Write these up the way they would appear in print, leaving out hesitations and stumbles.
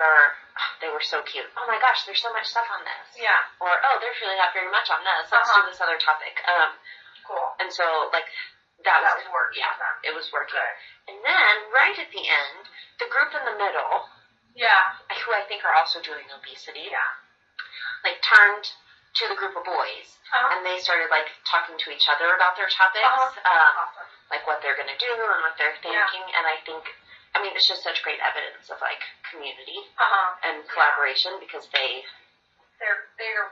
or they were so cute. Oh my gosh, there's so much stuff on this. Yeah. Or, there's really not very much on this. Let's do this other topic. Cool. And so, like, that was working. Yeah, it was working. Good. And then, right at the end, the group in the middle, who I think are also doing obesity, like, turned to the group of boys, and they started, like, talking to each other about their topics, awesome. like, what they're going to do and what they're thinking, and I think, it's just such great evidence of, like, community and collaboration, because they're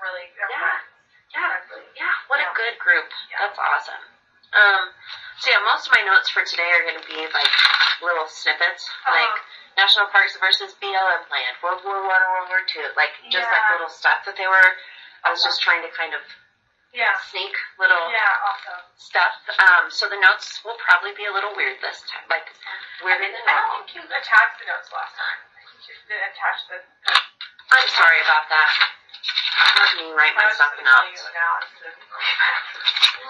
really, they're friends. Yeah, what a good group. Yeah. That's awesome. So most of my notes for today are going to be, like, little snippets, like, National Parks versus BLM land, World War I, World War II, like, just, like, little stuff that I was just trying to kind of sneak little stuff. So the notes will probably be a little weird this time, like, weirder than normal. I don't think you attached the notes last time. I think you didn't attach the... I'm sorry about that. Let me write myself a note.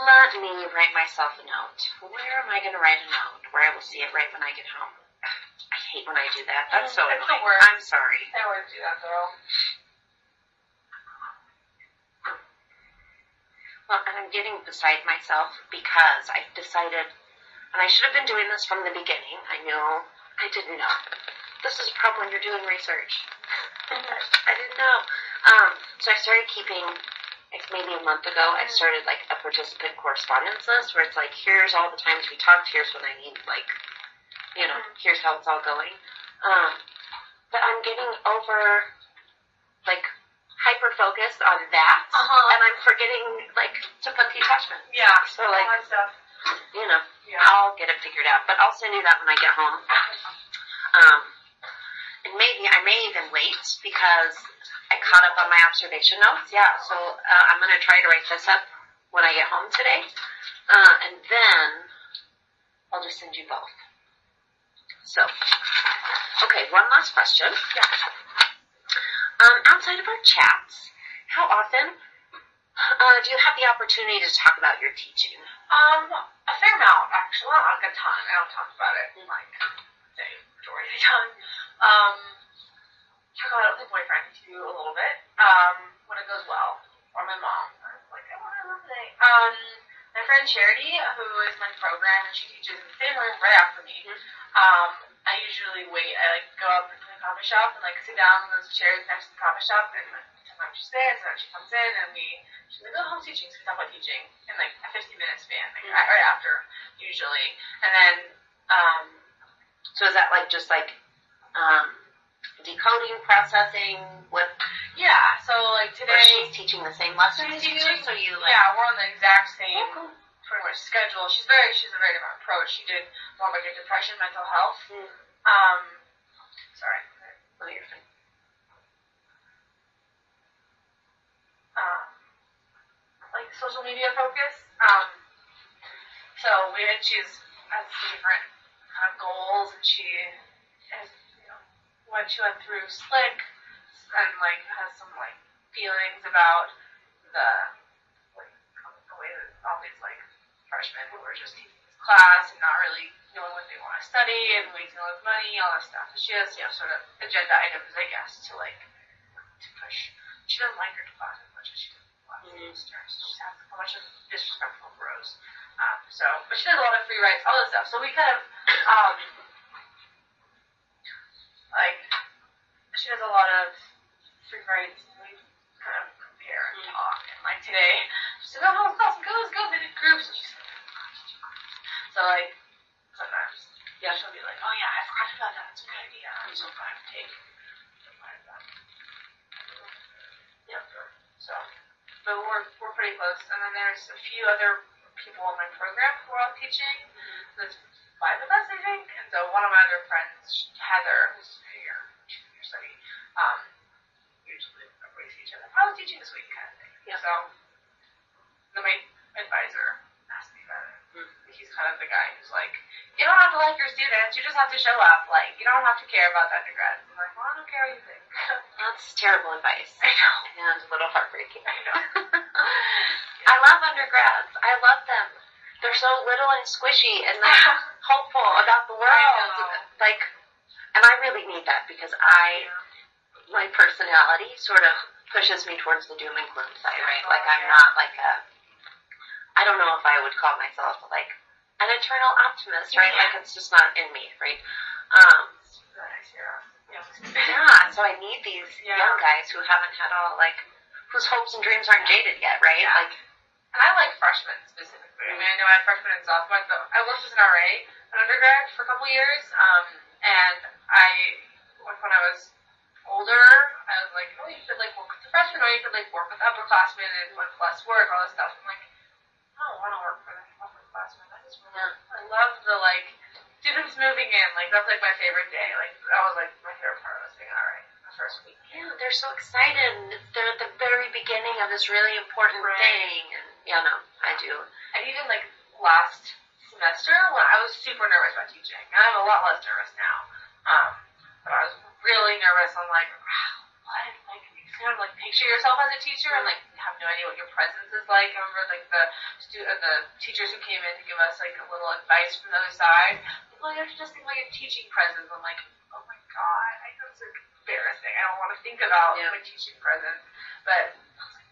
Let me write myself a note. Where am I going to write a note? Where I will see it right when I get home. I hate when I do that. That's so annoying. I'm sorry. I always do that, girl. Well, and I'm getting beside myself because I've decided, and I should have been doing this from the beginning. I didn't know. This is a problem when you're doing research. I didn't know. So I started keeping, maybe a month ago, I started, like, a participant correspondence list where it's like, here's all the times we talked, here's when I need, like, here's how it's all going. But I'm getting hyper-focused on that, and I'm forgetting, like, to put the attachment. Yeah. So, like, all that stuff. I'll get it figured out, but I'll send you that when I get home. And maybe I may even wait because I caught up on my observation notes. Yeah, so I'm going to try to write this up when I get home today. And then I'll just send you both. So, okay, one last question. Yeah. Outside of our chats, how often do you have the opportunity to talk about your teaching? A fair amount, actually. Not like a ton. I don't talk about it like the majority of the time. Talk about it with my boyfriend too a little bit. When it goes well. Or my mom. I'm like, I want to love today. My friend Charity, who is my program, and she teaches in the same room right after me. I usually wait. I go up into the coffee shop and sit down in those chairs next to the coffee shop, and sometimes she's there, sometimes she comes in, and she's like, oh, how's teaching? So we talk about teaching in a 50-minute span, right after, usually. And then, so is that decoding, processing, what? Yeah, so today. Or she's teaching the same lesson as you, so you Yeah, we're on the exact same pretty much schedule. She's a very different approach. She did more depression, mental health. Sorry. No, you're fine. Social media focus. So she has different kind of goals, and she has, when she went through Slick, and has some feelings about the way that all these freshmen who were just taking this class and not really knowing what they want to study and wasting all this money, all this stuff. So she has sort of agenda items, I guess, to push. She doesn't like her class as much as she does last semester. She has a bunch of disrespectful bros. But she does a lot of free writes, all this stuff. So we kind of she does a lot of free writes, and we kind of compare and talk. And today, she said, oh, let's go, they did groups. And she's like, so sometimes, she'll be like, oh yeah, I forgot about that, it's a good idea. And so I have to take that. Yeah. So, but we're pretty close. And then there's a few other people in my program who are all teaching. So there's 5 of us, I think. And so one of my other friends, Heather, who's here, she's in your study, usually everybody sees each other. I was teaching this week, kind of thing. Yeah. So the main advisor asked me about it. He's kind of the guy who's like, you don't have to like your students, you just have to show up. You don't have to care about the undergrads. I'm like, well, I don't care what you think. That's terrible advice. I know. And a little heartbreaking. I know. I love undergrads. I love them. They're so little and squishy and hopeful about the world. And I really need that because I my personality sort of pushes me towards the doom and gloom side, right? Like, I'm not like I don't know if I would call myself like an eternal optimist, right? Yeah. Like, it's just not in me, right? Yeah, so I need these young guys who haven't had all, like, whose hopes and dreams aren't jaded yet, right? Yeah. Like, and I like freshmen specifically. I mean, I know I had freshmen and sophomores, but I worked as an RA, an undergrad, for a couple years, and when I was older, I was like, oh, you could, like, work with the freshmen, or you could, like, work with upperclassmen and with less work, all this stuff. I'm like, I don't want to work for the upperclassmen. I love the, like, students moving in. Like, that's, like, my favorite day. Like, that was, like, my favorite part of this being RA, the first week. yeah, they're so excited. They're at the very beginning of this really important thing. And, yeah, no, I do. And even, like, last semester, when I was super nervous about teaching, and I'm a lot less nervous now, but I was really nervous. I'm like, what? Like, you kind of, like, picture yourself as a teacher and, like, have no idea what your presence is like. I remember, like, the teachers who came in to give us, like, a little advice from the other side. Like, well, you have to just think about your teaching presence. I'm like, oh my god, I know it's, like, embarrassing. I don't want to think about my teaching presence. But I was like,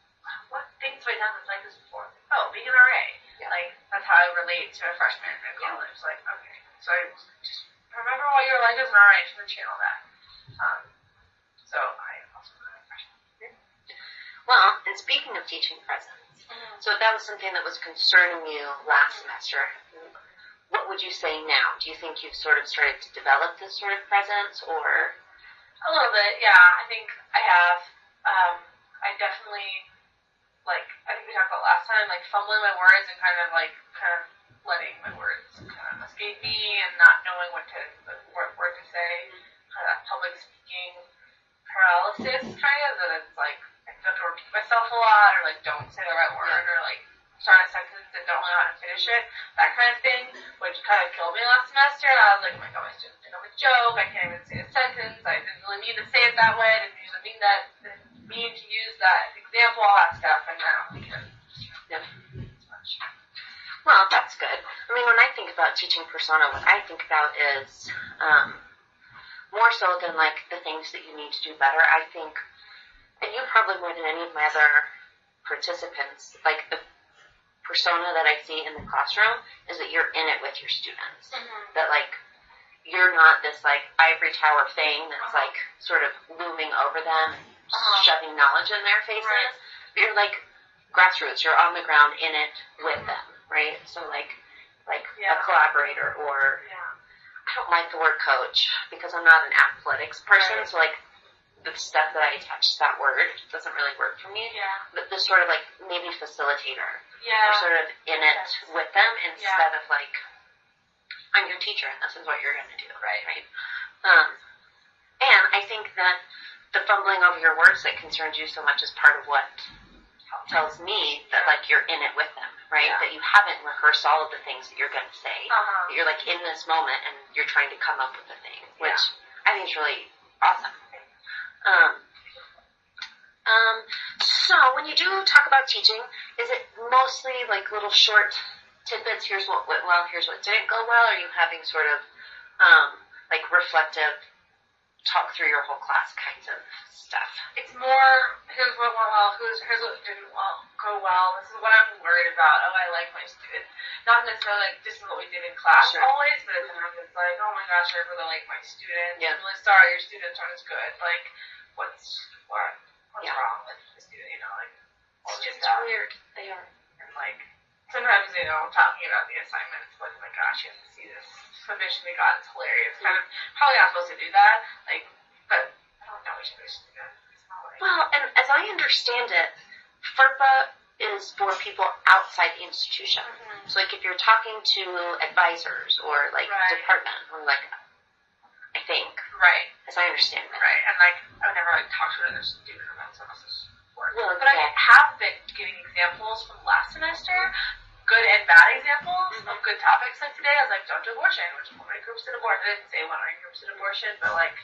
what things have I done that's like this before? Oh, being an RA. Yeah. Like, that's how I relate to a freshman in college. Yeah. Like, okay. So I just remember what you were like as an RA and just channel that. So I also got a freshman. Well, and speaking of teaching presence, so that was something that was concerning you last semester. What would you say now? Do you think you've sort of started to develop this sort of presence, or? A little bit, yeah. I think I have. I definitely, like, I think we talked about last time, like, fumbling my words and kind of letting my words kind of escape me and not knowing what word to say. Kind of that public speaking paralysis, kind of, that it's like, I have to repeat myself a lot, or, like, don't say the right word, or, like, start a sentence and don't know how to finish it, that kind of thing, which kind of killed me last semester. And I was like, oh my god, my students think I'm a joke, I can't even say a sentence, I didn't really mean to say it that way, I didn't usually mean to use that example, all that stuff, and I don't think it as much. Well, that's good. I mean, when I think about teaching persona, what I think about is, more so than, like, the things that you need to do better, I think, and you probably more than any of my other participants, like, the persona that I see in the classroom is that you're in it with your students. That, like, you're not this, like, ivory tower thing that's, like, sort of looming over them and shoving knowledge in their faces. Right. But you're, like, grassroots. You're on the ground in it with them, right? So, like a collaborator, or I don't like the word coach because I'm not an athletics person, so, like, the stuff that I attach to that word doesn't really work for me. Yeah. But the sort of, like, maybe facilitator. Yeah. You're sort of in it with them instead of, like, I'm your teacher and this is what you're going to do. Right. And I think that the fumbling over your words that concerns you so much is part of what tells me that, like, you're in it with them, right? That you haven't rehearsed all of the things that you're going to say. That you're, like, in this moment and you're trying to come up with a thing, which I think is really awesome. So when you do talk about teaching, is it mostly, like, little short tidbits? Here's what went well, here's what didn't go well? Or are you having sort of, like, reflective talk through your whole class kinds of stuff? It's more, here's what went well, here's what didn't go well. This is what I'm worried about. Oh, I like my students. Not necessarily, like, this is what we did in class always, but it's like, oh my gosh, I really like my students. I'm really sorry your students aren't as good. Like, what's wrong with the student, you know, like, all it's this just stuff. weird. They are. And, like, sometimes, you know, talking about the assignments, but oh my gosh, you have to see this submission we got, it's hilarious. Kind of, probably not supposed to do that, like, but I don't know each other's students. It's not like... Well, and as I understand it, FERPA is for people outside the institution. So, like, if you're talking to advisors or, like, department, or, like, I think. Right. As I understand it. Right. And, like, I've never, like, talked to another student about someone else's work. Well, but I have been getting examples from last semester, good and bad examples of good topics. Like today, I was like, don't do abortion, which one of my groups did abortion. I didn't say one of my groups did abortion, but, like,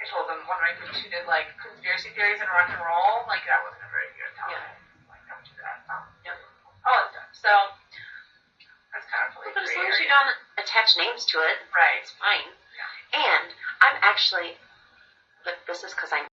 I told them one of my groups who did, like, conspiracy theories and rock and roll. Like, that wasn't a very good topic. Like, don't do that. All that stuff. So, that's kind of really But as long as you don't attach names to it, right, it's fine. And I'm actually, but this is because I'm